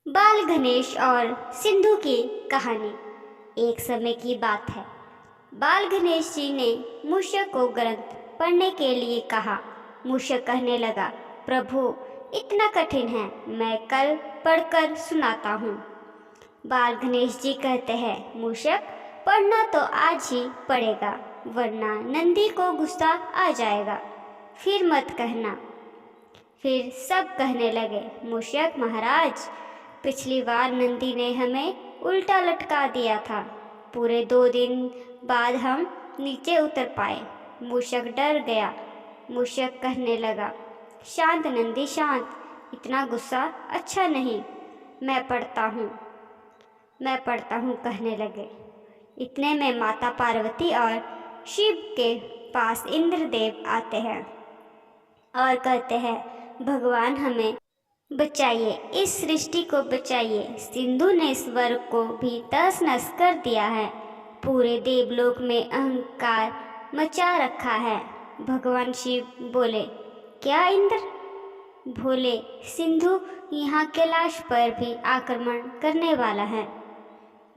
बाल गणेश और सिंधु की कहानी। एक समय की बात है। बाल गणेश जी ने मूषक को ग्रंथ पढ़ने के लिए कहा। मूषक कहने लगा, प्रभु इतना कठिन है, मैं कल पढ़कर सुनाता हूँ। बाल गणेश जी कहते हैं, मूषक पढ़ना तो आज ही पड़ेगा, वरना नंदी को गुस्सा आ जाएगा, फिर मत कहना। फिर सब कहने लगे, मूषक महाराज, पिछली बार नंदी ने हमें उल्टा लटका दिया था, पूरे 2 दिन बाद हम नीचे उतर पाए। मूषक डर गया। मूषक कहने लगा, शांत नंदी शांत, इतना गुस्सा अच्छा नहीं, मैं पढ़ता हूँ कहने लगे। इतने में माता पार्वती और शिव के पास इंद्रदेव आते हैं और कहते हैं, भगवान हमें बचाइए, इस सृष्टि को बचाइए, सिंधु ने स्वर्ग को भी तहस नहस कर दिया है, पूरे देवलोक में अहंकार मचा रखा है। भगवान शिव बोले, क्या इंद्र? बोले, सिंधु यहाँ कैलाश पर भी आक्रमण करने वाला है।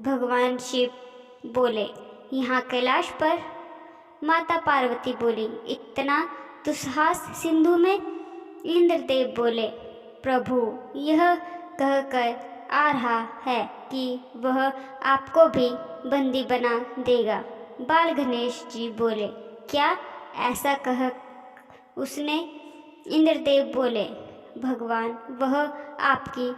भगवान शिव बोले, यहाँ कैलाश पर? माता पार्वती बोली, इतना दुस्साहस सिंधु में? इंद्रदेव बोले, प्रभु यह कहकर आ रहा है कि वह आपको भी बंदी बना देगा। बाल गणेश जी बोले, क्या ऐसा कह उसने? इंद्रदेव बोले, भगवान वह आपकी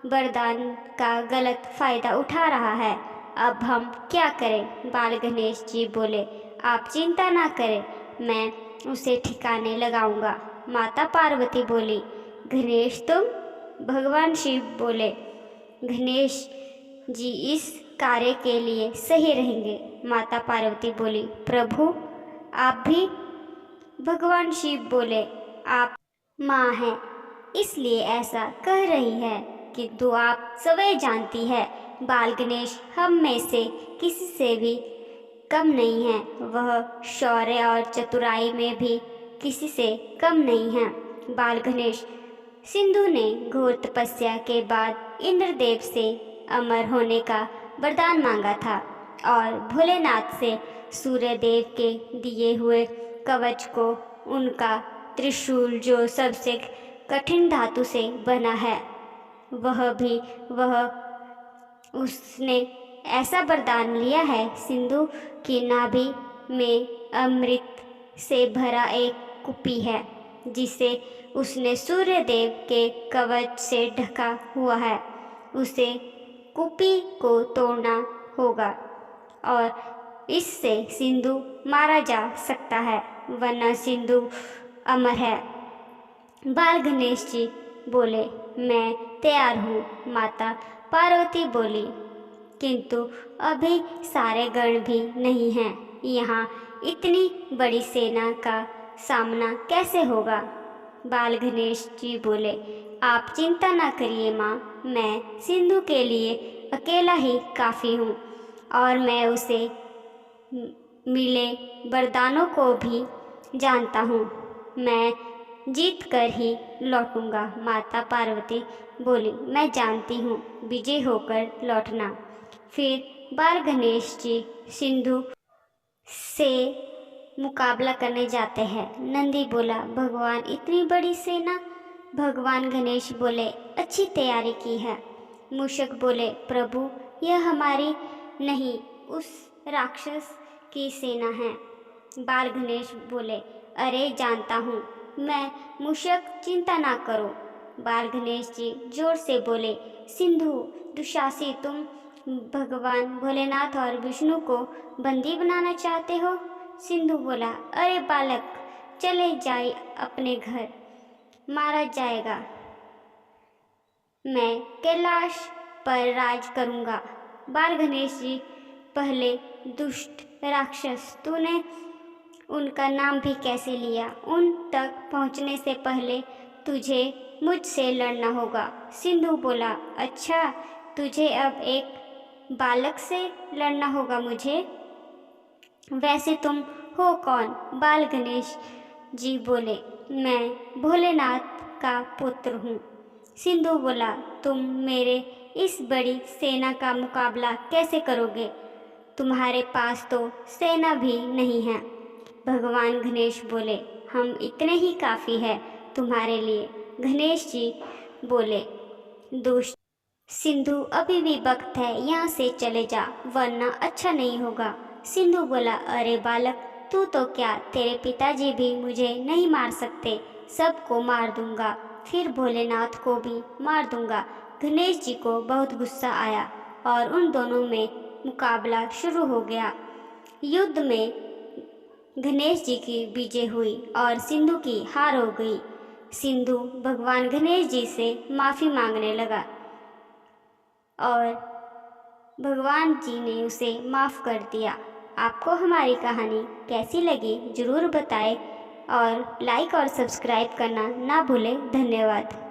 वरदान का गलत फायदा उठा रहा है, अब हम क्या करें? बाल गणेश जी बोले, आप चिंता ना करें, मैं उसे ठिकाने लगाऊंगा। माता पार्वती बोली, गणेश तुम? भगवान शिव बोले, गणेश जी इस कार्य के लिए सही रहेंगे। माता पार्वती बोली, प्रभु आप भी? भगवान शिव बोले, आप माँ हैं, इसलिए ऐसा कह रही है, किंतु आप सवै जानती है, बाल गणेश हम में से किसी से भी कम नहीं है, वह शौर्य और चतुराई में भी किसी से कम नहीं है। बाल गणेश, सिंधु ने घोर तपस्या के बाद इंद्रदेव से अमर होने का वरदान मांगा था और भोलेनाथ से सूर्यदेव के दिए हुए कवच को, उनका त्रिशूल जो सबसे कठिन धातु से बना है, वह उसने ऐसा वरदान लिया है, सिंधु की नाभि में अमृत से भरा एक कुपी है, जिसे उसने सूर्यदेव के कवच से ढका हुआ है। उसे कुपी को तोड़ना होगा और इससे सिंधु मारा जा सकता है, वरना सिंधु अमर है। बाल गणेश जी बोले, मैं तैयार हूँ। माता पार्वती बोली, किंतु अभी सारे गण भी नहीं हैं, यहाँ इतनी बड़ी सेना का सामना कैसे होगा? बाल गणेश जी बोले, आप चिंता ना करिए माँ, मैं सिंधु के लिए अकेला ही काफ़ी हूँ और मैं उसे मिले वरदानों को भी जानता हूँ, मैं जीत कर ही लौटूंगा। माता पार्वती बोली, मैं जानती हूँ, विजय होकर लौटना। फिर बाल गणेश जी सिंधु से मुकाबला करने जाते हैं। नंदी बोला, भगवान इतनी बड़ी सेना? भगवान गणेश बोले, अच्छी तैयारी की है। मूषक बोले, प्रभु यह हमारी नहीं, उस राक्षस की सेना है। बाल गणेश बोले, अरे जानता हूँ मैं, मूषक चिंता ना करो। बाल गणेश जी जोर से बोले, सिंधु दुशासी, तुम भगवान भोलेनाथ और विष्णु को बंदी बनाना चाहते हो? सिंधु बोला, अरे बालक, चले जाए अपने घर, मारा जाएगा, मैं कैलाश पर राज करूंगा। बाल गणेश जी, पहले दुष्ट राक्षस, तूने उनका नाम भी कैसे लिया? उन तक पहुंचने से पहले तुझे मुझसे लड़ना होगा। सिंधु बोला, अच्छा, तुझे अब एक बालक से लड़ना होगा मुझे? वैसे तुम हो कौन? बाल गणेश जी बोले, मैं भोलेनाथ का पुत्र हूँ। सिंधु बोला, तुम मेरे इस बड़ी सेना का मुकाबला कैसे करोगे? तुम्हारे पास तो सेना भी नहीं है। भगवान गणेश बोले, हम इतने ही काफ़ी है तुम्हारे लिए। गणेश जी बोले, दुष्ट सिंधु, अभी भी वक्त है, यहाँ से चले जा वरना अच्छा नहीं होगा। सिंधु बोला, अरे बालक, तू तो क्या, तेरे पिताजी भी मुझे नहीं मार सकते, सबको मार दूंगा, फिर भोलेनाथ को भी मार दूंगा। गणेश जी को बहुत गुस्सा आया और उन दोनों में मुकाबला शुरू हो गया। युद्ध में गणेश जी की विजय हुई और सिंधु की हार हो गई। सिंधु भगवान गणेश जी से माफ़ी मांगने लगा और भगवान जी ने उसे माफ़ कर दिया। आपको हमारी कहानी कैसी लगी ज़रूर बताएं और लाइक और सब्सक्राइब करना ना भूलें। धन्यवाद।